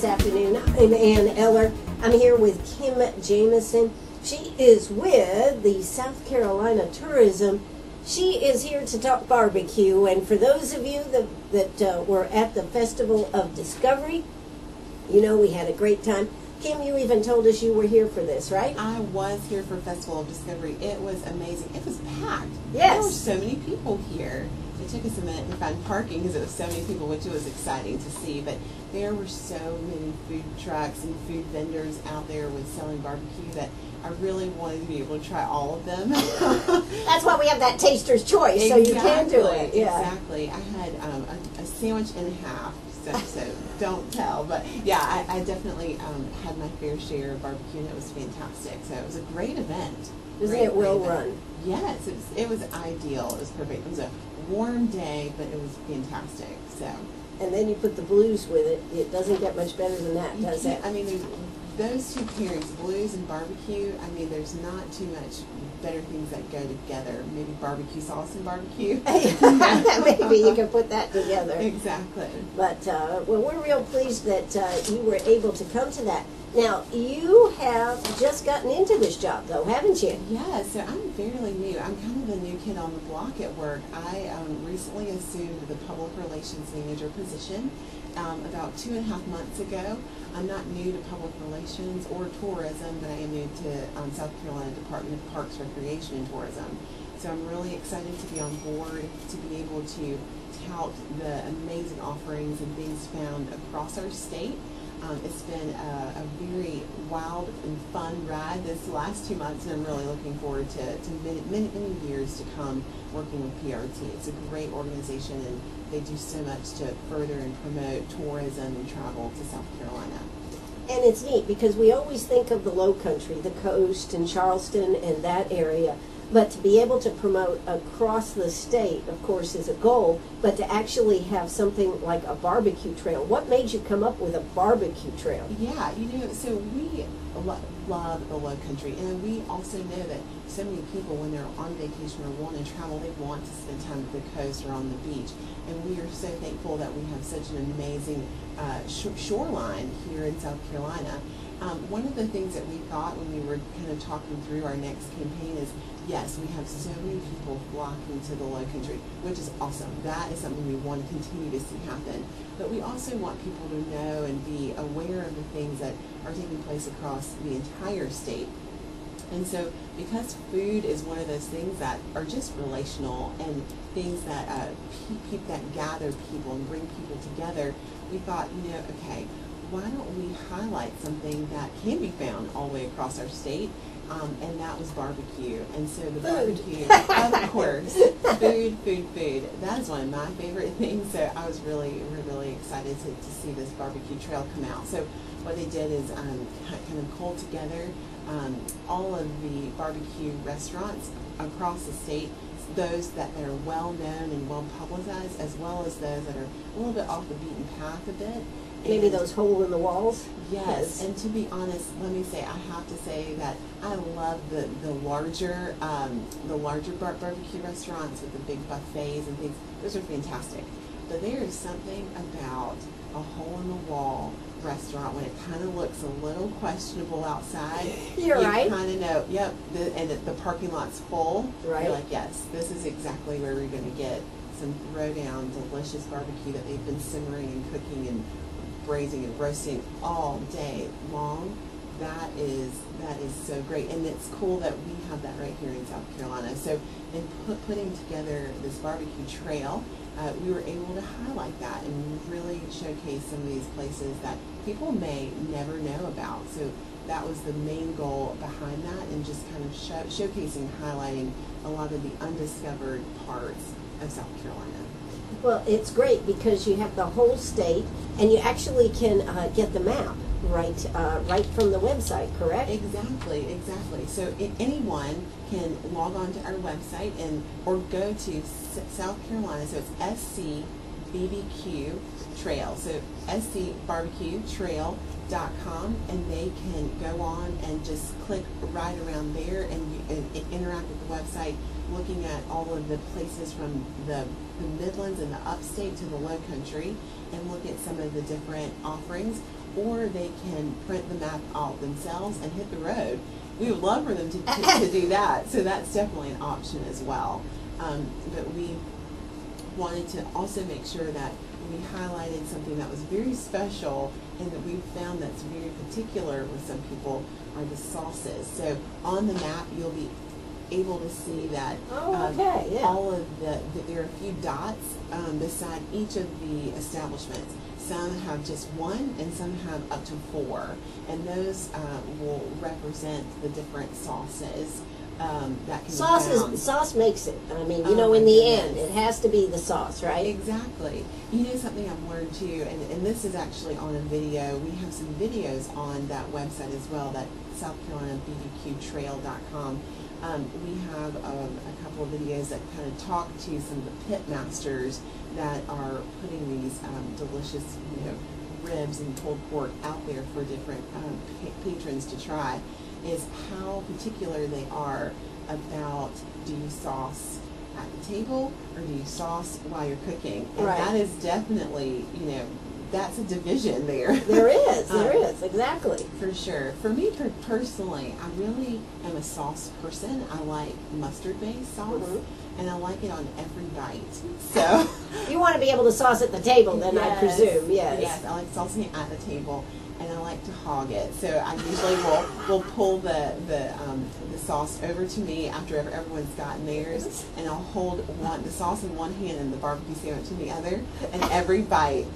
this afternoon. I'm Ann Eller. I'm here with Kim Jamison. She is with the South Carolina Tourism. She is here to talk barbecue, and for those of you that were at the Festival of Discovery, you know we had a great time. Kim, you even told us you were here for this, right? I was here for Festival of Discovery. It was amazing. It was packed. Yes. There were so many people here. It took us a minute to find parking because it was so many people, which was exciting to see. But there were so many food trucks and food vendors out there with selling barbecue that I really wanted to be able to try all of them. That's why we have that taster's choice, Exactly, so you can do it. Yeah. Exactly. I had a sandwich and a half, so don't tell. But yeah, I definitely had my fair share of barbecue, and it was fantastic. So it was a great event. Isn't it well run? Yes, it was ideal. It was perfect. It was a warm day, but it was fantastic. So. And then you put the blues with it. It doesn't get much better than that, does it? I mean, those two pairings, blues and barbecue, I mean, there's not too much better things that go together. Maybe barbecue sauce and barbecue. Maybe you can put that together. Exactly. But, well, we're real pleased that you were able to come to that. Now, you have just gotten into this job, though, haven't you? Yeah, so I'm fairly new. I'm kind of a new kid on the block at work. I recently assumed the public relations manager position about 2.5 months ago. I'm not new to public relations or tourism, but I am new to South Carolina Department of Parks, Recreation, and Tourism. So I'm really excited to be on board, to be able to tout the amazing offerings and things found across our state. It's been a very wild and fun ride this last 2 months, and I'm really looking forward to many years to come working with PRT. It's a great organization, and they do so much to further and promote tourism and travel to South Carolina. And it's neat because we always think of the Low Country, the coast and Charleston and that area. But to be able to promote across the state, of course, is a goal, but to actually have something like a barbecue trail. What made you come up with a barbecue trail? Yeah, so we love the Low Country, and we also know that so many people, when they're on vacation or want to travel, they want to spend time at the coast or on the beach. And we are so thankful that we have such an amazing shoreline here in South Carolina. One of the things that we thought when we were kind of talking through our next campaign is, yes, we have so many people flocking to the Low Country, which is awesome. That is something we want to continue to see happen. But we also want people to know and be aware of the things that are taking place across the entire state. And so because food is one of those things that are just relational and things that that gather people and bring people together, we thought, okay, why don't we highlight something that can be found all the way across our state, and that was barbecue. And so the barbecue, of course, food. That is one of my favorite things, so I was really excited to see this barbecue trail come out. So what they did is kind of pull together all of the barbecue restaurants across the state, those that are well known and well publicized, as well as those that are a little bit off the beaten path a bit. Maybe those hole in the walls? Yes, and to be honest, let me say, I have to say that I love the larger barbecue restaurants with the big buffets and things. Those are fantastic. But there is something about a hole in the wall restaurant when it kind of looks a little questionable outside. You're right. You kind of know, yep, and the parking lot's full. Right. You're like, yes, this is exactly where we're going to get some throwdown, delicious barbecue that they've been simmering and cooking and braising and roasting all day long. That is so great, and it's cool that we have that right here in South Carolina. So in putting together this barbecue trail, we were able to highlight that and really showcase some of these places that people may never know about. So that was the main goal behind that, and just kind of showcasing, highlighting a lot of the undiscovered parts of South Carolina. Well, it's great because you have the whole state, and you actually can get the map right from the website, correct? Exactly. So anyone can log on to our website or go to South Carolina. So it's SC BBQ Trail. So scbarbecuetrail.com, and they can go on and just click right around there and interact with the website, looking at all of the places from the Midlands and the upstate to the Low Country, and look at some of the different offerings. or they can print the map out themselves and hit the road. We would love for them to do that, so that's definitely an option as well. But we wanted to also make sure that we highlighted something that was very special and that we found that's very particular with some people are the sauces. So on the map, you'll be able to see that all of there are a few dots beside each of the establishments. Some have just one and some have up to 4, and those will represent the different sauces that can be found. Sauce makes it. I mean, you know, in the end, it has to be the sauce, right? Exactly. You know, something I've learned too, and this is actually on a video. We have some videos on that website as well, that SouthCarolinaBBQTrail.com. We have a couple of videos that kind of talk to some of the pit masters that are putting these delicious, you know, ribs and pulled pork out there for different patrons to try. Is how particular they are about, do you sauce at the table or do you sauce while you're cooking? And that is definitely, you know, that's a division there. There is, exactly. For sure. For me personally, I really am a sauce person. I like mustard-based sauce, and I like it on every bite. So you want to be able to sauce at the table, then, I presume. Yes, I like saucing it at the table, and I like to hog it. So I usually will pull the sauce over to me after everyone's gotten theirs, and I'll hold the sauce in one hand and the barbecue sandwich in the other, and every bite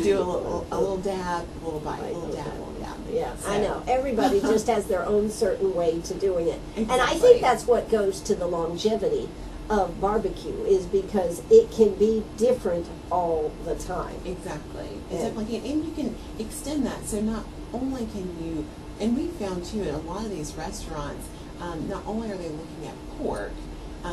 do a little dab, a little bite, a little dab, a little dab. Yeah, So. I know. Everybody just has their own certain way to doing it. Exactly. And I think that's what goes to the longevity of barbecue, is because it can be different all the time. Exactly. Exactly. And you can extend that. So not only can you, and we found too in a lot of these restaurants, not only are they looking at pork,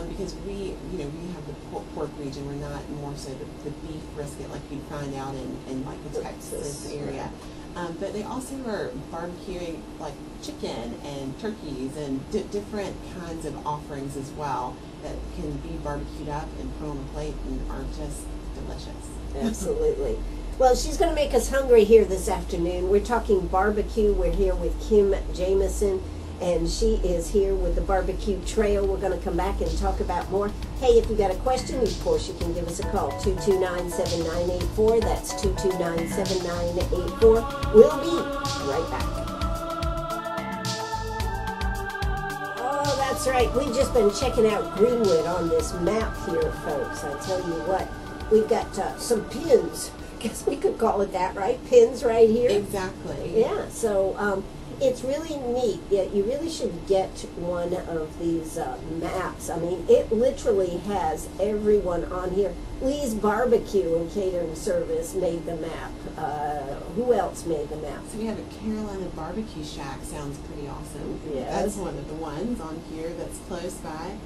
because we have the pork region, we're not more so the beef brisket like you'd find out in like the Texas area. But they also are barbecuing like chicken and turkeys and different kinds of offerings as well that can be barbecued up and put on a plate and are just delicious. Absolutely. Well, she's going to make us hungry here this afternoon. We're talking barbecue. We're here with Kim Jamison, and she is here with the Barbecue Trail. We're going to come back and talk about more. Hey, if you got a question, of course, you can give us a call, 229-7984. That's 229-7984. We'll be right back. Oh, that's right. We've just been checking out Greenwood on this map here, folks. I tell you what, we've got some pins. I guess we could call it that, right? Pins right here. Exactly. Yeah, so it's really neat. Yeah, you really should get one of these maps. I mean, it literally has everyone on here. Lee's Barbecue and Catering Service made the map. Who else made the map? So we have a Carolina Barbecue Shack. Sounds pretty awesome. Yes. That's one of the ones on here that's close by.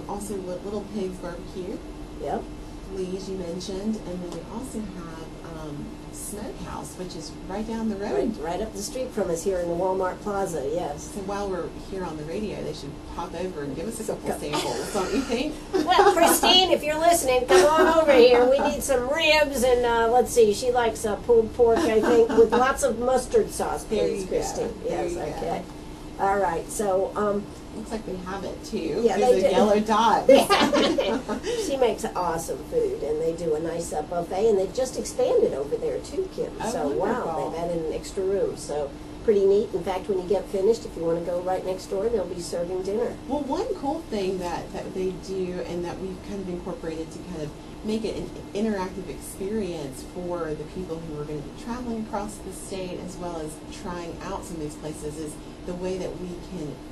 Also, Little Pigs Barbecue. Yep. Lee's you mentioned, and then we also have Smokehouse, which is right down the road. Right up the street from us here in the Walmart Plaza, yes. So while we're here on the radio, they should pop over and give us a couple samples, don't you think? Well, Christine, if you're listening, come on over here. We need some ribs, and let's see, she likes pulled pork, I think, with lots of mustard sauce, please, Christine. Yes, okay. All right, so looks like they have it too. Yeah, there's a yellow dot. She makes awesome food, and they do a nice buffet, and they've just expanded over there too, Kim. Oh, so wonderful. Wow, they've added an extra room. So pretty neat. In fact, when you get finished, if you want to go right next door, they'll be serving dinner. Well, one cool thing that they do, and that we've kind of incorporated to kind of make it an interactive experience for the people who are going to be traveling across the state, as well as trying out some of these places, is the way that you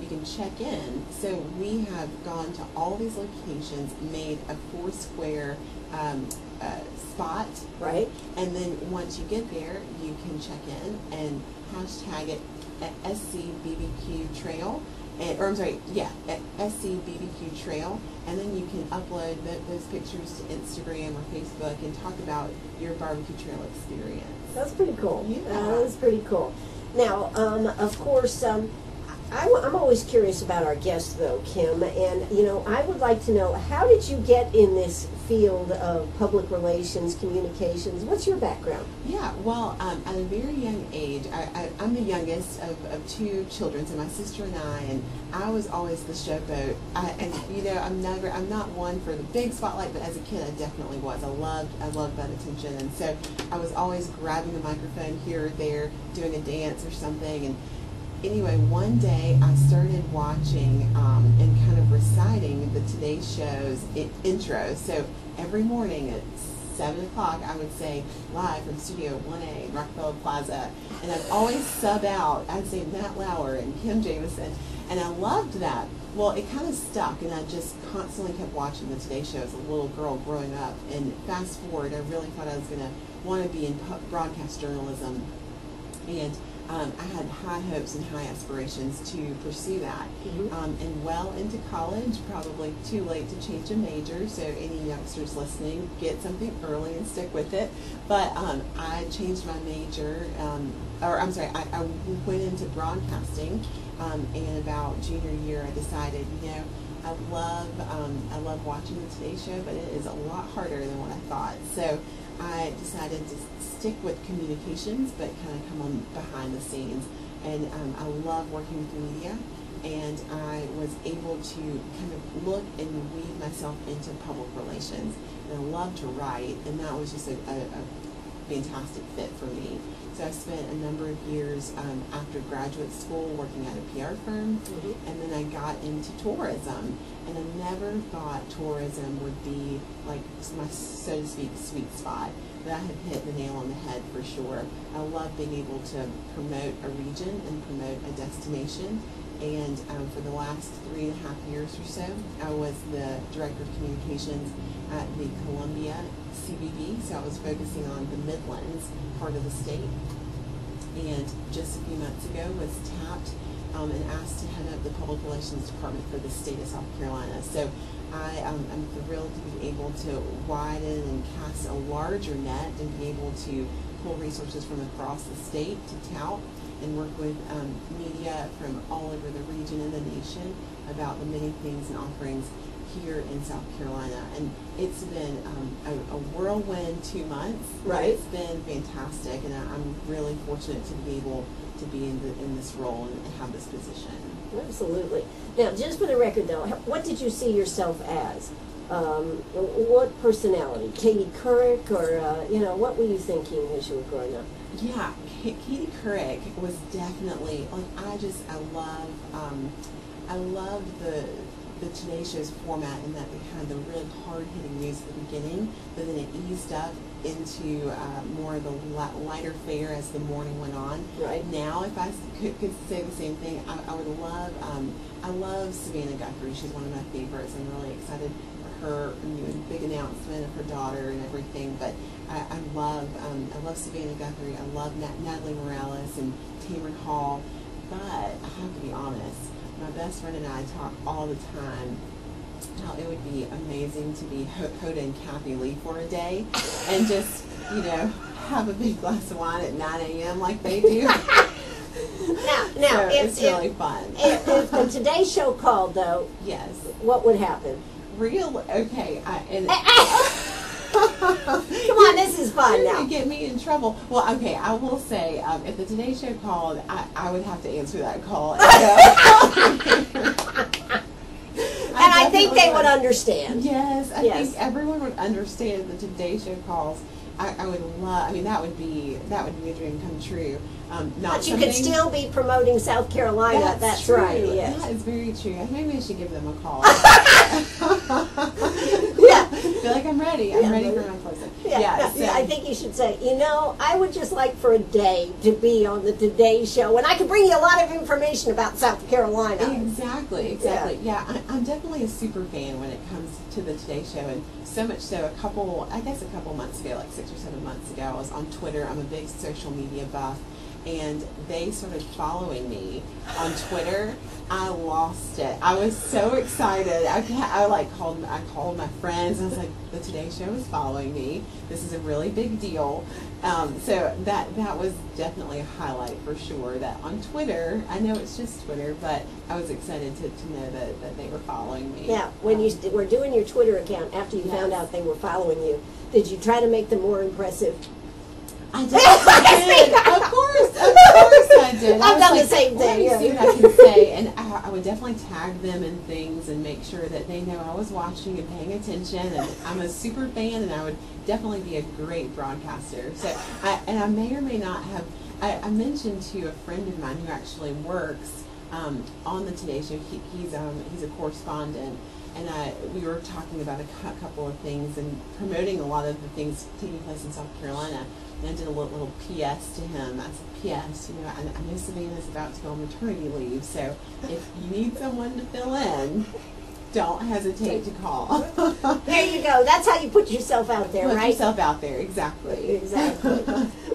can check in. So we have gone to all these locations, made a 4-square spot, right? And then once you get there, you can check in and hashtag it at SCBBQ Trail. At SCBBQ Trail, and then you can upload those pictures to Instagram or Facebook and talk about your barbecue trail experience. That's pretty cool. Yeah. That is pretty cool. Now, of course, I'm always curious about our guests, though, Kim, and, you know, I would like to know, how did you get in this field of public relations, communications? What's your background? Yeah, well, at a very young age, I'm the youngest of two children, so my sister and I was always the showboat. And you know, I'm not one for the big spotlight, but as a kid, I definitely was. I loved that attention, and so I was always grabbing the microphone here or there, doing a dance or something. And anyway, one day I started watching and kind of reciting the Today Show's intro. So every morning at 7 o'clock, I would say, live from Studio 1A in Rockefeller Plaza. And I'd always sub out. I'd say Matt Lauer and Kim Jamison. And I loved that. Well, it kind of stuck, and I just constantly kept watching the Today Show as a little girl growing up. And fast forward, I really thought I was going to want to be in broadcast journalism. And I had high hopes and high aspirations to pursue that. And well into college, probably too late to change a major, so any youngsters listening, get something early and stick with it. But I changed my major, I went into broadcasting, and about junior year I decided, you know, I love watching the Today Show, but it is a lot harder than what I thought. So I decided to stick with communications, but kind of come on behind the scenes. And I love working with the media, and I was able to kind of look and weave myself into public relations. And I love to write, and that was just a fantastic fit for me. So I spent a number of years after graduate school working at a PR firm, and then I got into tourism. And I never thought tourism would be like my, so to speak, sweet spot. But I have hit the nail on the head for sure. I love being able to promote a region and promote a destination. And for the last 3.5 years or so, I was the Director of Communications at the Columbia CBD. So I was focusing on the Midlands part of the state. And just a few months ago was tapped and asked to head up the Public Relations Department for the state of South Carolina. So I'm thrilled to be able to widen and cast a larger net and be able to pull resources from across the state to tout and work with media from all over the region and the nation about the many things and offerings here in South Carolina. And it's been a whirlwind 2 months. Right. It's been fantastic, and I'm really fortunate to be able to be in this role and have this position. Absolutely. Now, just for the record, though, what did you see yourself as? What personality? Katie Couric, or you know, what were you thinking as you were growing up? Yeah, Katie Couric was definitely like I loved the Today Show's format in that they had the really hard-hitting news at the beginning, but then it eased up into more of the lighter fare as the morning went on. Right. Now, if I could say the same thing, I would love, I love Savannah Guthrie. She's one of my favorites. I'm really excited for her big announcement of her daughter and everything. But I love Savannah Guthrie. I love Natalie Morales and Tamron Hall. But I have to be honest, my best friend and I talk all the time how it would be amazing to be Hoda and Kathy Lee for a day and just, you know, have a big glass of wine at 9 a.m. like they do. Now, so it's really fun. If the Today Show called, though, yes, what would happen? Okay. Come on, this is fun now. Get me in trouble. Well, okay, I will say, if the Today Show called, I would have to answer that call. And I think they would understand. Yes, I think everyone would understand the Today Show calls. I would love. I mean, that would be a dream come true. But you could still be promoting South Carolina. That's true. right. Yes. That is very true. Maybe I should give them a call. Yeah. Feel like I'm ready. I'm ready for my person. Yeah. So. I think you should say, you know, I would just like for a day to be on the Today Show, and I could bring you a lot of information about South Carolina. Exactly. Yeah, I'm definitely a super fan when it comes to the Today Show, and so much so, a couple months ago, like 6 or 7 months ago, I was on Twitter. I'm a big social media buff, and they started following me on Twitter. I lost it. I was so excited. I called my friends. I was like, the Today Show is following me. This is a really big deal. So that was definitely a highlight for sure. That on Twitter, I know it's just Twitter, but I was excited to know that they were following me. Now, when you were doing your Twitter account after you found out they were following you, did you try to make them more impressive? I did. Of course I did. I've done the same thing. Let me see what I can say, and I would definitely tag them in things and make sure that they know I was watching and paying attention. And I'm a super fan, and I would definitely be a great broadcaster. So, I may or may not have. I mentioned to a friend of mine who actually works on the Today Show. He's a correspondent. And we were talking about a couple of things and promoting a lot of the things taking place in South Carolina. And I did a little P.S. to him. I said, P.S., I know Savannah's about to go on maternity leave, so if you need someone to fill in, don't hesitate to call. There you go. That's how you put yourself out there, Put right? yourself out there, exactly. Exactly.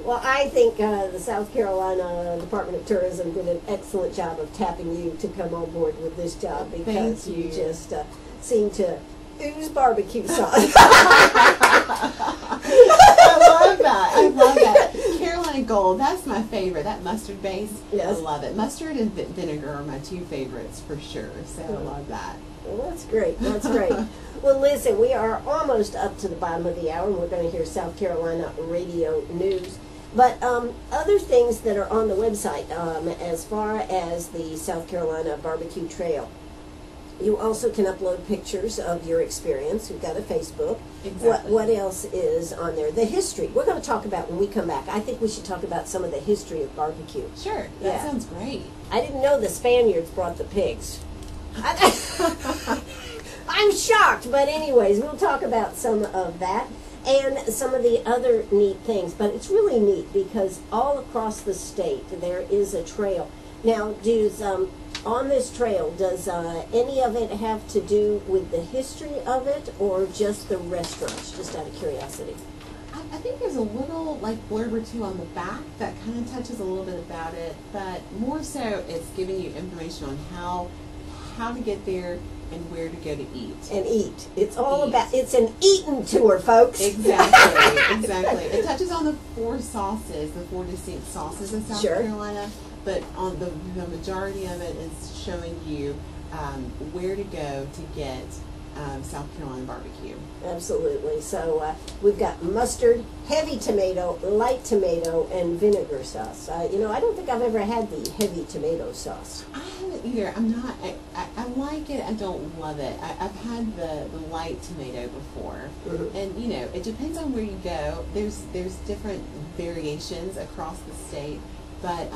Well, I think the South Carolina Department of Tourism did an excellent job of tapping you to come on board with this job because Thank you. just seem to ooze barbecue sauce. I love that. Carolina Gold, that's my favorite. That mustard base, Yes. I love it. Mustard and vinegar are my two favorites for sure, so I love that. Well, that's great. That's great. Well, listen, we are almost up to the bottom of the hour, and we're going to hear South Carolina radio news. But other things that are on the website, as far as the South Carolina Barbecue Trail, you also can upload pictures of your experience. We've got a Facebook. Exactly. What else is on there? The history. We're going to talk about when we come back. I think we should talk about some of the history of barbecue. Sure, that Yeah. sounds great. I didn't know the Spaniards brought the pigs. I'm shocked, but anyways, we'll talk about some of that and some of the other neat things. But it's really neat because all across the state there is a trail. Now, on this trail, does any of it have to do with the history of it or just the restaurants, just out of curiosity? I think there's a little blurb or two on the back that kind of touches a little bit about it, but more so it's giving you information on how to get there and where to go to eat. And eat. It's all about, it's an eating tour, folks. Exactly. It touches on the four distinct sauces of South Sure. Carolina, but on the majority of it is showing you where to go to get South Carolina barbecue. Absolutely. So we've got mustard, heavy tomato, light tomato, and vinegar sauce. I don't think I've ever had the heavy tomato sauce. I haven't either. I like it. I don't love it. I've had the light tomato before, and it depends on where you go. There's different variations across the state, but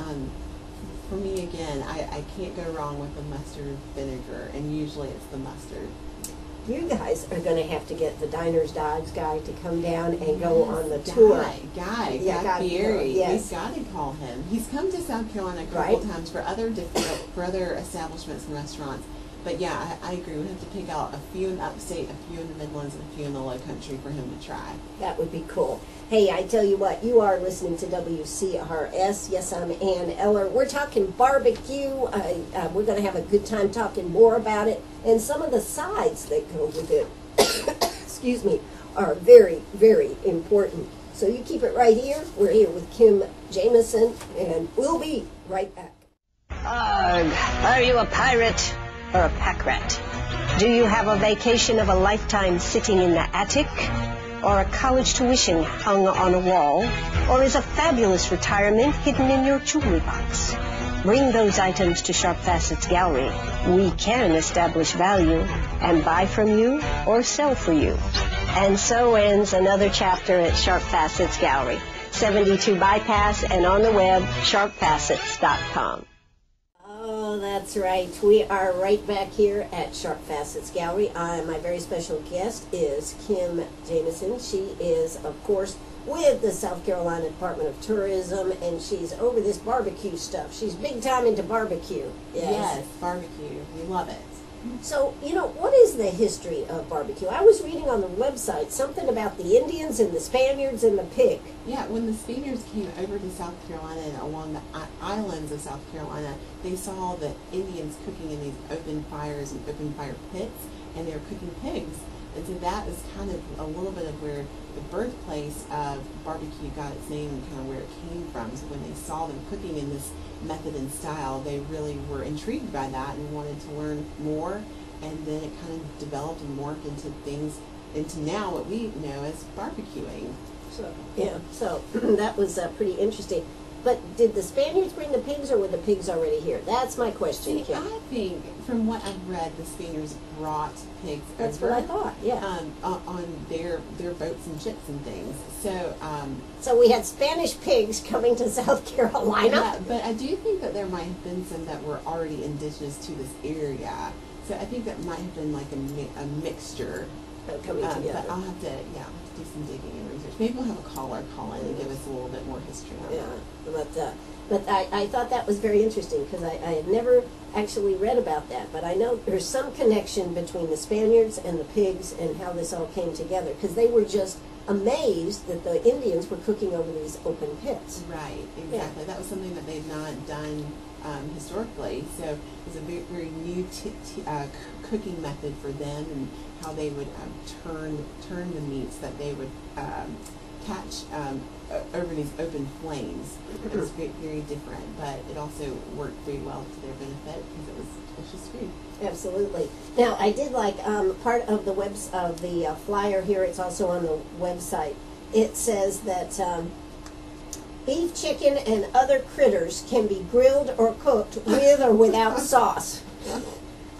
for me again, I can't go wrong with the mustard vinegar, and usually it's the mustard. You guys are going to have to get the Diners Dogs guy to come down and go on the tour. Guy Fieri. Yes. We've got to call him. He's come to South Carolina a couple of times for other establishments and restaurants. But yeah, I agree. We have to pick out a few in upstate, a few in the Midlands, and a few in the Low Country for him to try. That would be cool. Hey, I tell you what, you are listening to WCRS. Yes, I'm Ann Eller. We're talking barbecue. We're going to have a good time talking more about it. And some of the sides that go with it, excuse me, are very, very important. So you keep it right here. We're here with Kim Jamison, and we'll be right back. Are you a pirate or a pack rat? Do you have a vacation of a lifetime sitting in the attic? Or a college tuition hung on a wall? Or is a fabulous retirement hidden in your jewelry box? Bring those items to Sharp Facets Gallery. We can establish value and buy from you or sell for you. And so ends another chapter at Sharp Facets Gallery, 72 Bypass, and on the web, sharpfacets.com. Oh, that's right. We are right back here at Sharp Facets Gallery. My very special guest is Kim Jamison. She is, of course, with the South Carolina Department of Tourism, and she's over this barbecue stuff. She's big time into barbecue. Yes, barbecue. We love it. So, what is the history of barbecue? I was reading on the website something about the Indians and the Spaniards and the pig. Yeah, when the Spaniards came over to South Carolina and along the islands of South Carolina, they saw the Indians cooking in these open fires and open fire pits, and they were cooking pigs. And so that is kind of a little bit of where the birthplace of barbecue got its name and kind of where it came from. So when they saw them cooking in this method and style, they really were intrigued by that and wanted to learn more. And then it kind of developed and morphed into things, into now what we know as barbecuing. So, yeah, so that was pretty interesting. But did the Spaniards bring the pigs, or were the pigs already here? That's my question, See, Kim. I think, from what I've read, the Spaniards brought pigs That's over. what I thought, yeah. On their boats and ships and things. So, So we had Spanish pigs coming to South Carolina. yeah, but I do think that there might have been some that were already indigenous to this area. So I think that might have been like a mixture. Coming together. But I'll have to do some digging and research. Maybe we'll have a caller call in and give us a little bit more history on Yeah, that. but I thought that was very interesting because I had never actually read about that. But I know there's some connection between the Spaniards and the pigs and how this all came together, because they were just amazed that the Indians were cooking over these open pits. Right, exactly. Yeah. That was something that they'd not done historically. So it was a very, very new cooking method for them, and how they would turn the meats that they would catch over these open flames. It was very, very different, but it also worked very well to their benefit because it was delicious food. Absolutely. Now, I did like part of the the flyer here. It's also on the website. It says that beef, chicken, and other critters can be grilled or cooked with or without sauce.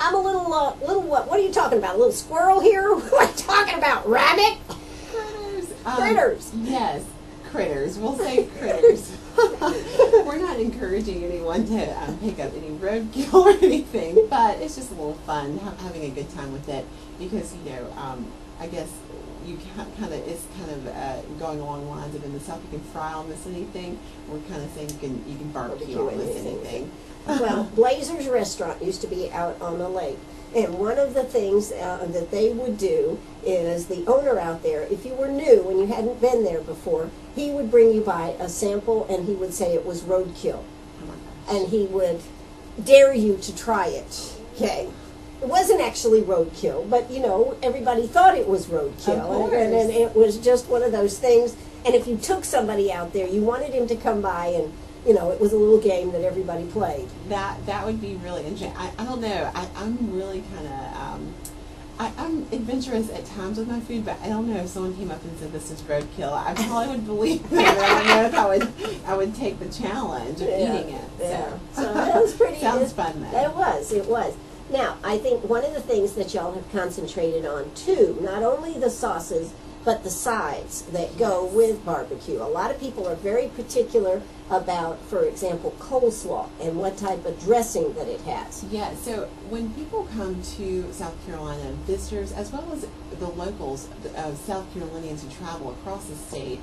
I'm a little what are you talking about? A little squirrel here? What are you talking about? Rabbit? Critters. Critters. Yes, critters. We'll say critters. We're not encouraging anyone to pick up any roadkill or anything, but it's just a little fun, having a good time with it, because, I guess it's kind of going along the lines of, in the South you can fry almost anything. We're kind of saying you can barbecue almost anything. Well, Blazer's restaurant used to be out on the lake, and one of the things that they would do is, the owner out there, if you were new and you hadn't been there before, he would bring you by a sample and he would say it was roadkill. Oh my gosh. And he would dare you to try it. Okay. It wasn't actually roadkill, but everybody thought it was roadkill, and it was just one of those things. And if you took somebody out there, you wanted him to come by, and it was a little game that everybody played. That would be really interesting. I don't know. I'm really kind of I'm adventurous at times with my food, but I don't know if someone came up and said this is roadkill, I probably would believe them. I don't know if I would take the challenge of eating it. Yeah. So that was pretty. Sounds fun though. It was. Now, I think one of the things that y'all have concentrated on, too, not only the sauces, but the sides that go with barbecue. A lot of people are very particular about, for example, coleslaw and what type of dressing that it has. Yeah, so when people come to South Carolina, visitors, as well as the locals, South Carolinians who travel across the state,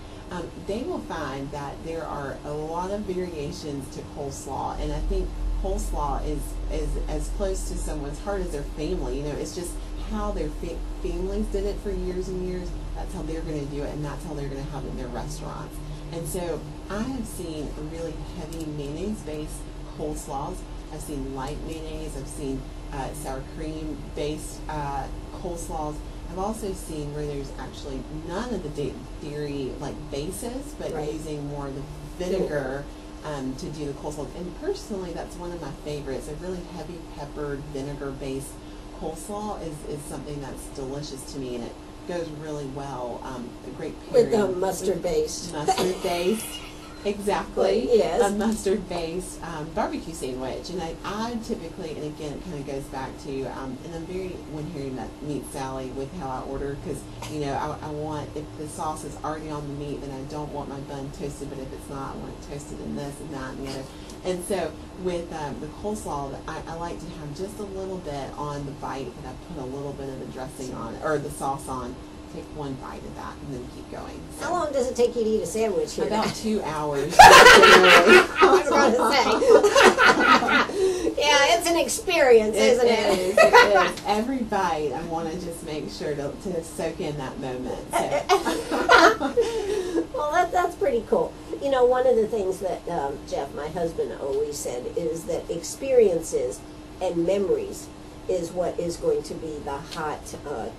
they will find that there are a lot of variations to coleslaw, and I think coleslaw is as close to someone's heart as their family. It's just how their families did it for years and years. That's how they're going to do it, and that's how they're going to have it in their restaurants. And so I have seen really heavy mayonnaise-based coleslaws. I've seen light mayonnaise. I've seen sour cream-based coleslaws. I've also seen where there's actually none of the dairy bases, but using more of the vinegar to do the coleslaw. And personally, that's one of my favorites. A really heavy peppered vinegar-based coleslaw is something that's delicious to me, and it goes really well. A great pairing. With the mustard-based. Mustard-based. Exactly. Yes. A mustard-based barbecue sandwich. And I typically, and again, it kind of goes back to, and I'm very when hearing that meat Sally with how I order, because, I want, if the sauce is already on the meat, then I don't want my bun toasted, but if it's not, I want it toasted in this and that and the other. And so with the coleslaw, I like to have just a little bit on the bite, and I put a little bit of the dressing on, or the sauce on. Take one bite of that and then keep going. So how long does it take you to eat a sandwich here? About 2 hours. I was going to say. Yeah, it's an experience, isn't it? It is. Every bite, I want to just make sure to soak in that moment. So. Well, that's pretty cool. One of the things that Jeff, my husband, always said is that experiences and memories is what is going to be the hot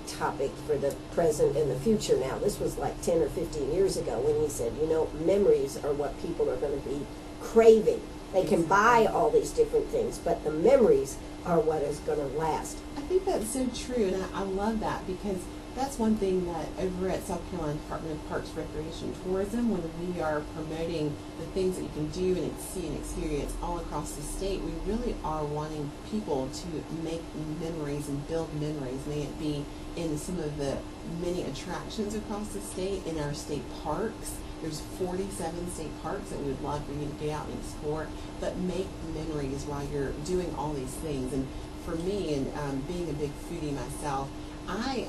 topic for the present and the future now. This was like 10 or 15 years ago when he said, you know, memories are what people are going to be craving. They can buy all these different things, but the memories are what is going to last. I think that's so true, and I love that, because that's one thing that over at South Carolina Department of Parks, Recreation, and Tourism, when we are promoting the things that you can do and see and experience all across the state, we really are wanting people to make memories and build memories, may it be in some of the many attractions across the state, in our state parks. There's 47 state parks that we would love for you to get out and explore, but make memories while you're doing all these things. And for me, and being a big foodie myself, I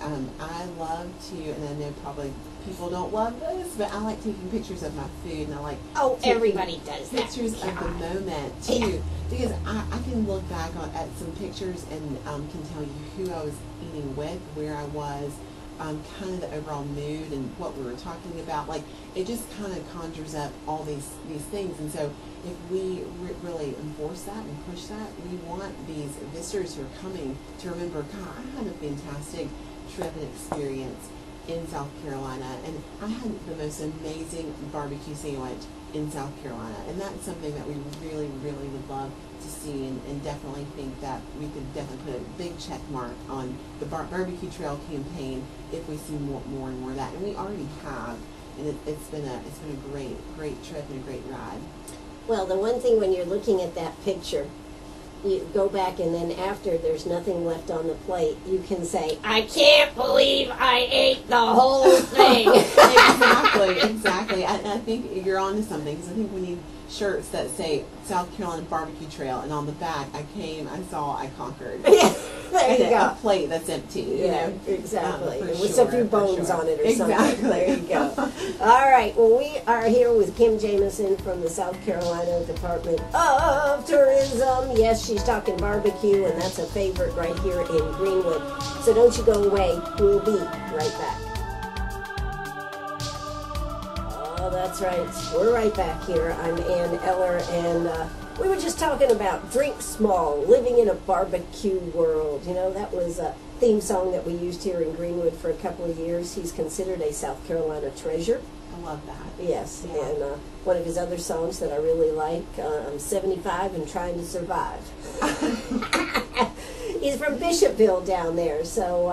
love to, and I know probably people don't love this, but I like taking pictures of my food, and I like Everybody does that. pictures of the moment too, because I can look back at some pictures and can tell you who I was eating with, where I was, kind of the overall mood and what we were talking about. Like, it just kind of conjures up all these things. And so if we really enforce that and push that, we want these visitors who are coming to remember, God, I had a fantastic trip and experience in South Carolina, and I had the most amazing barbecue sandwich in South Carolina. And that's something that we really, really would love to see, and definitely think that we could definitely put a big check mark on the barbecue trail campaign if we see more and more of that. And we already have, and it's been a great trip and a great ride. Well, the one thing when you're looking at that picture, you go back, and then after there's nothing left on the plate, you can say, I can't believe I ate the whole thing. Exactly. I think you're on to something, because I think we need shirts that say South Carolina Barbecue Trail, and on the back, I came, I saw, I conquered. Yeah, there you go. A plate that's empty. You know? Exactly. With a few bones on it or something. Exactly. There you go. All right. Well, we are here with Kim Jamison from the South Carolina Department of Tourism. Yes, she's talking barbecue, and that's a favorite right here in Greenwood. So don't you go away. We'll be right back. Oh, that's right. We're right back here. I'm Ann Eller, and we were just talking about drink small, living in a barbecue world. You know, that was a theme song that we used here in Greenwood for a couple of years. He's considered a South Carolina treasure. I love that. Yes, Yeah. and one of his other songs that I really like, I'm 75 and trying to survive. He's from Bishopville down there, so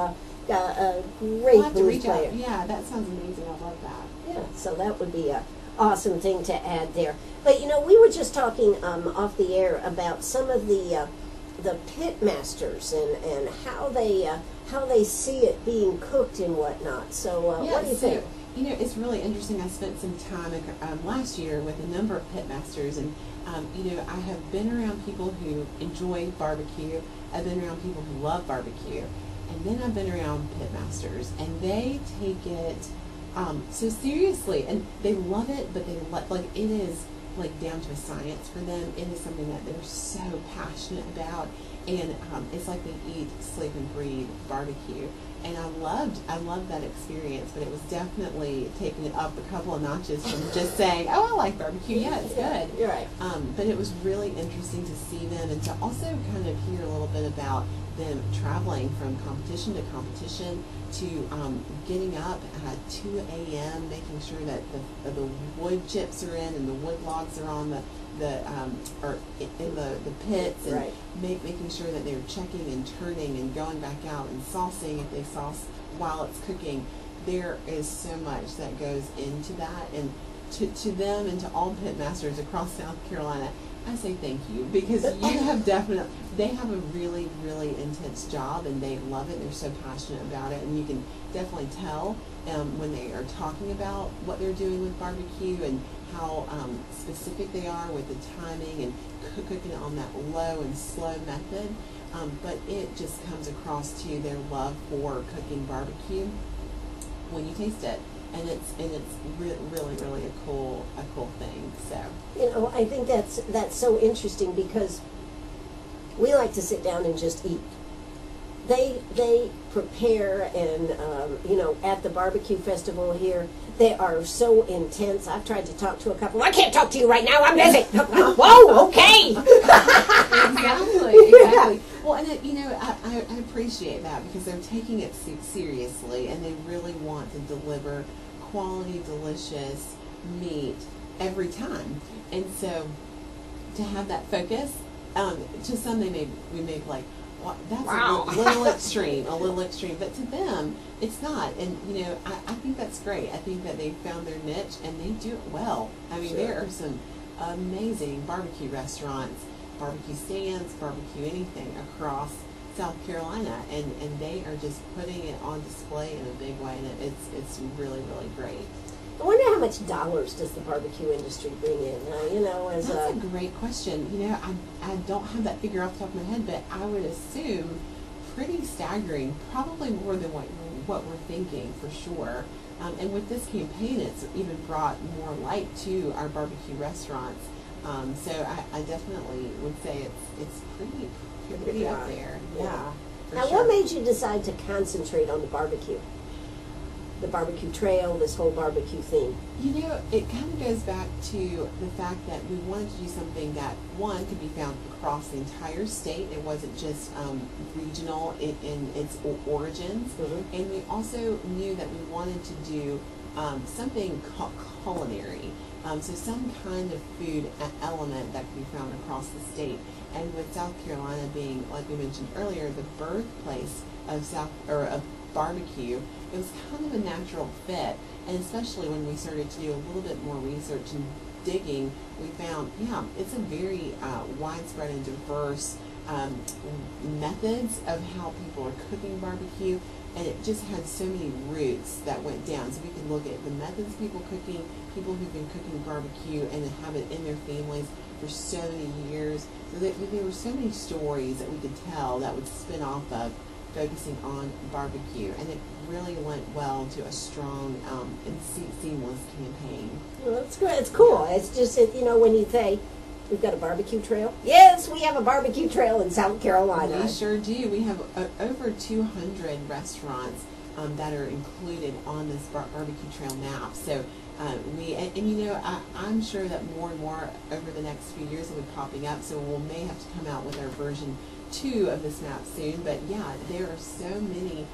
a great blues player. Yeah, that sounds amazing. I love that. Yeah, so that would be a awesome thing to add there. But you know, we were just talking off the air about some of the pit masters and how they see it being cooked and whatnot. So what do you think? You know, it's really interesting. I spent some time last year with a number of pit masters, and you know, I have been around people who enjoy barbecue. I've been around people who love barbecue, and then I've been around pit masters, and they take it so seriously, and they love it, but they like it is like down to a science for them. It is something that they're so passionate about, and it's like they eat, sleep, and breathe barbecue. And I loved that experience, but it was definitely taking it up a couple of notches from just saying, oh, I like barbecue. Yeah, it's good. You're right. But it was really interesting to see them, and to also kind of hear a little bit about them traveling from competition to competition, to getting up at 2 a.m., making sure that the wood chips are in and the wood logs are on or in the pits, and right. making sure that they're checking and turning and going back out and saucing if they sauce while it's cooking. There is so much that goes into that, and to them and to all pit masters across South Carolina, I say thank you, because you have they have a really, really intense job, and they love it. They're so passionate about it, and you can definitely tell when they are talking about what they're doing with barbecue and how specific they are with the timing and cooking it on that low and slow method. But it just comes across to their love for cooking barbecue when you taste it. And it's really a cool thing. So, You know, I think that's so interesting, because we like to sit down and just eat. They prepare, and you know, at the barbecue festival here, they are so intense. I've tried to talk to a couple. I can't talk to you right now. I'm busy. Whoa, okay. Exactly. Well, and I appreciate that because they're taking it seriously and they really want to deliver quality, delicious meat every time. And so to have that focus, to some we may be like, well, that's a little extreme, but to them, it's not. And, I think that's great. I think that they found their niche and they do it well. I mean, there are some amazing barbecue restaurants, barbecue stands, barbecue anything across South Carolina, and they are just putting it on display in a big way, and it's really, really great. I wonder how much dollars does the barbecue industry bring in? That's a great question. I don't have that figure off the top of my head, but I would assume pretty staggering, probably more than what we're thinking for sure. And with this campaign, it's even brought more light to our barbecue restaurants. So I definitely would say it's pretty up there. Yeah. Now, what made you decide to concentrate on the barbecue? The barbecue trail, this whole barbecue theme? It kind of goes back to the fact that we wanted to do something that, one, could be found across the entire state. It wasn't just regional in its origins. Mm-hmm. And we also knew that we wanted to do something culinary. So some kind of food element that could be found across the state. And with South Carolina being, like we mentioned earlier, the birthplace of barbecue, it was kind of a natural fit. And especially when we started to do a little bit more research and digging, we found, it's a very widespread and diverse methods of how people are cooking barbecue. And it just had so many roots that went down. So we could look at the methods of people cooking, people who've been cooking barbecue and have it in their families for so many years. So there were so many stories that we could tell that would spin off of focusing on barbecue. And it really went well to a strong and seamless campaign. Well, that's great. It's cool. It's just, when you say, we've got a barbecue trail. Yes, we have a barbecue trail in South Carolina. We sure do. We have over 200 restaurants that are included on this barbecue trail map. So I'm sure that more and more over the next few years will be popping up. So we may have to come out with our version 2 of this map soon. But yeah, there are so many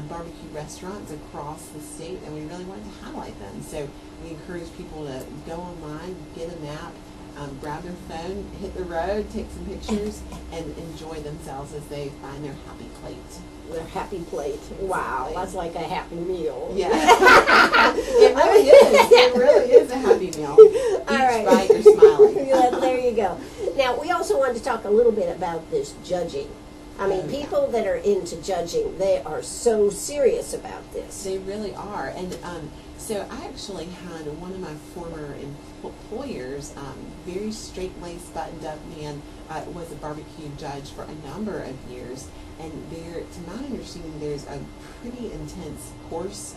barbecue restaurants across the state, and we really wanted to highlight them. So we encourage people to go online, get a map, grab their phone, hit the road, take some pictures, and enjoy themselves as they find their happy plate. Their happy plate. Wow, that's like a happy meal. Yeah. It really is. It really is a happy meal. Each bite you're smiling. Yeah, there you go. Now, we also wanted to talk a little bit about this judging. I mean, people that are into judging, they are so serious about this. They really are. And so I actually had one of my former employers, very straight-laced, buttoned-up man, was a barbecue judge for a number of years. And there, to my understanding, there's a pretty intense course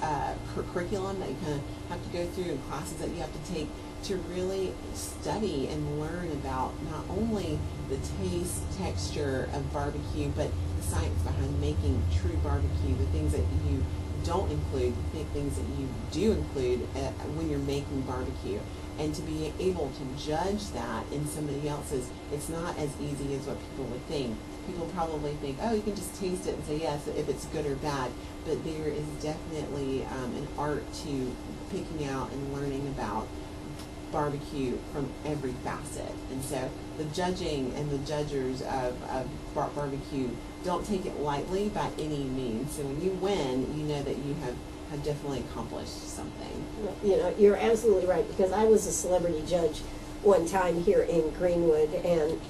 curriculum that you kind of have to go through, and classes that you have to take to really study and learn about not only the taste, texture of barbecue, but the science behind making true barbecue, the things that you don't include, the things that you do include when you're making barbecue. And to be able to judge that in somebody else's, it's not as easy as what people would think. People probably think, oh, you can just taste it and say yes if it's good or bad. But there is definitely an art to picking out and learning about barbecue from every facet. And so the judging and the judgers of barbecue don't take it lightly by any means. So when you win, you know that you have definitely accomplished something. You're absolutely right, because I was a celebrity judge one time here in Greenwood, and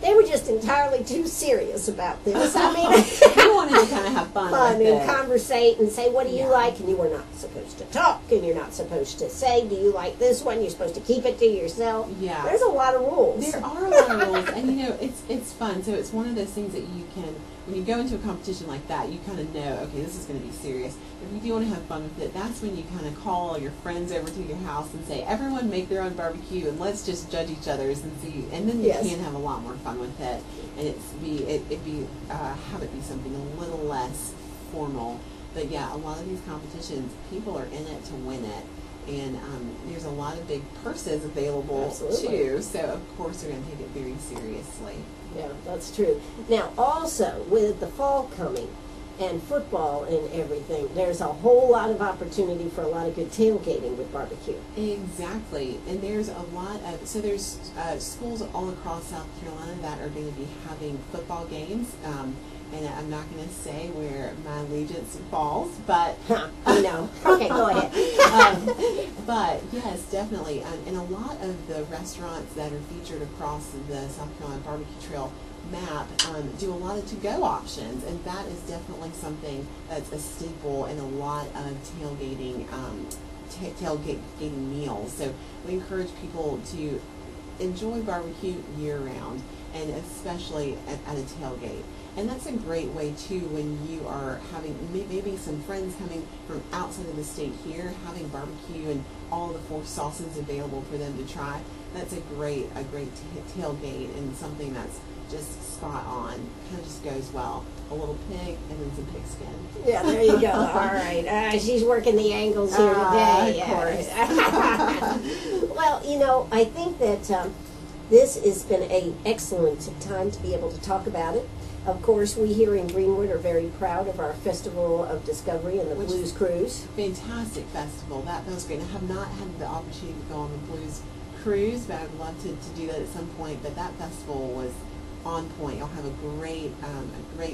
they were just entirely too serious about this. I mean, you wanted to kind of have fun with and conversate and say, what do you like? And you were not supposed to talk, and you're not supposed to say, do you like this one? You're supposed to keep it to yourself. Yeah. There's a lot of rules. There are a lot of rules, and it's fun. So it's one of those things that you can, when you go into a competition like that, you kind of know, okay, this is going to be serious. If you do want to have fun with it, that's when you kind of call your friends over to your house and say, everyone make their own barbecue, and let's just judge each other's and see. And then you can have a lot more fun with it, and have it be something a little less formal. But yeah, a lot of these competitions, people are in it to win it. And there's a lot of big purses available Absolutely. too, so of course they're going to take it very seriously. Yeah, that's true. Now, also, with the fall coming and football and everything, there's a whole lot of opportunity for a lot of good tailgating with barbecue. Exactly, and there's a lot of, so there's schools all across South Carolina that are going to be having football games, and I'm not going to say where my allegiance falls, but I know. Okay, go ahead. but yes, definitely, and a lot of the restaurants that are featured across the South Carolina Barbecue Trail map do a lot of to-go options, and that is definitely something that's a staple in a lot of tailgating meals. So we encourage people to enjoy barbecue year-round, and especially at a tailgate. And that's a great way too when you are having maybe some friends coming from outside of the state here, having barbecue and all the 4 sauces available for them to try. That's a great tailgate, and something that's just spot on. Kind of just goes well. A little pig and then some pigskin. Yeah, there you go. All right. She's working the angles here today. Of course. Well, you know, I think that this has been an excellent time to be able to talk about it. Of course, we here in Greenwood are very proud of our Festival of Discovery and the Blues Cruise. Fantastic festival. That was great. I have not had the opportunity to go on the Blues Cruise, but I would love to do that at some point. But that festival was on point. You'll have a great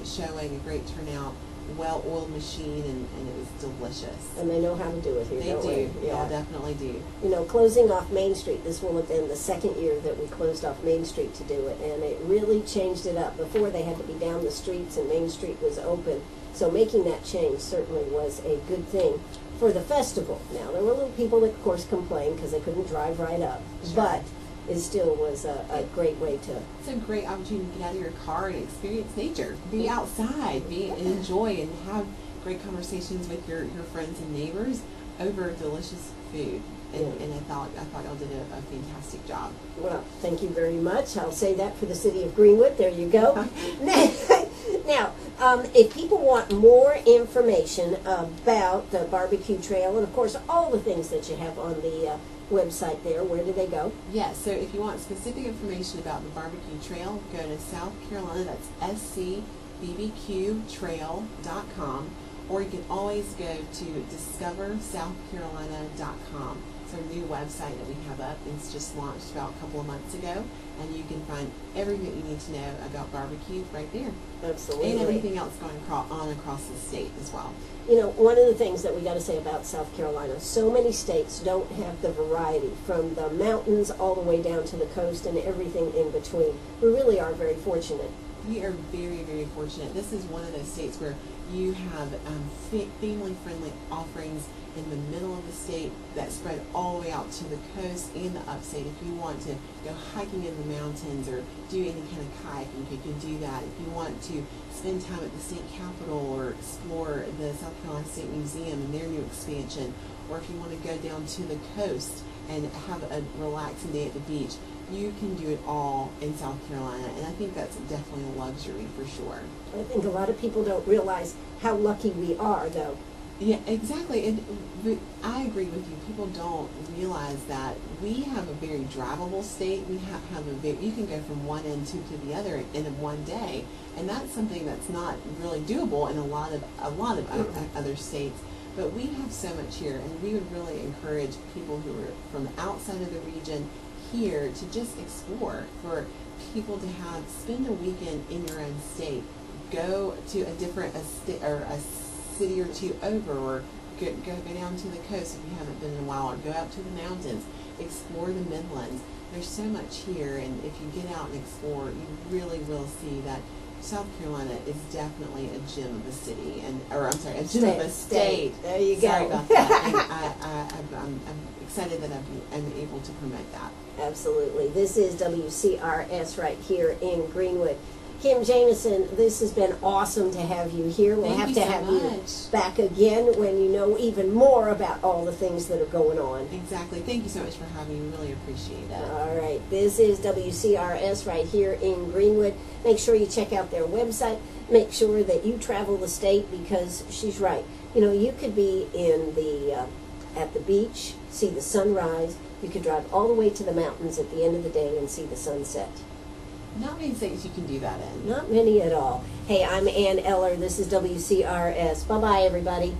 showing, a great turnout, well-oiled machine, and it was delicious. And they know how to do it here, They don't do. they? Yeah, definitely do. You know, closing off Main Street, this will have been the second year that we closed off Main Street to do it, and it really changed it up. Before, they had to be down the streets, and Main Street was open. So making that change certainly was a good thing for the festival. Now, there were little people that, of course, complained because they couldn't drive right up. Sure. But it still was a great way to... It's a great opportunity to get out of your car and experience nature. Be outside, and enjoy, and have great conversations with your friends and neighbors over delicious food. And I thought y'all did a fantastic job. Well, thank you very much. I'll say that for the city of Greenwood. There you go. Now, if people want more information about the barbecue trail, and of course all the things that you have on the website there, where do they go? Yes, so if you want specific information about the barbecue trail, go to South Carolina, that's scbbqtrail.com, or you can always go to discoversouthcarolina.com. It's our new website that we have up. It's just launched about a couple of months ago, and you can find everything you need to know about barbecue right there. Absolutely. And everything else going on across the state as well. You know, one of the things that we got to say about South Carolina, so many states don't have the variety from the mountains all the way down to the coast and everything in between. We really are very fortunate. We are very, very fortunate. This is one of those states where you have family-friendly offerings in the middle of the state that spread all the way out to the coast and the upstate. If you want to go hiking in the mountains or do any kind of kayaking, you can do that. If you want to spend time at the state capitol or explore the South Carolina State Museum and their new expansion, or if you want to go down to the coast and have a relaxing day at the beach, you can do it all in South Carolina, and I think that's definitely a luxury for sure. I think a lot of people don't realize how lucky we are, though. Yeah, exactly, and I agree with you. People don't realize that we have a very drivable state. We have you can go from one end to the other in one day, and that's something that's not really doable in a lot of other states. But we have so much here, and we would really encourage people who are from outside of the region here to just explore. For people to spend a weekend in your own state, go to a city or two over, or go down to the coast if you haven't been in a while, or go out to the mountains, explore the Midlands. There's so much here, and if you get out and explore, you really will see that South Carolina is definitely a gem of a city, a gem of a state. There you go. Sorry about that. And I'm excited that I'm able to promote that. Absolutely. This is WCRS right here in Greenwood. Kim Jamison, this has been awesome to have you here. We'll have to have you back again when you know even more about all the things that are going on. Exactly. Thank you so much for having me. Really appreciate that. All right. This is WCRS right here in Greenwood. Make sure you check out their website. Make sure that you travel the state, because she's right. You know, you could be in the at the beach, see the sunrise. You could drive all the way to the mountains at the end of the day and see the sunset. Not many states you can do that in. Not many at all. Hey, I'm Ann Eller. This is WCRS. Bye-bye, everybody.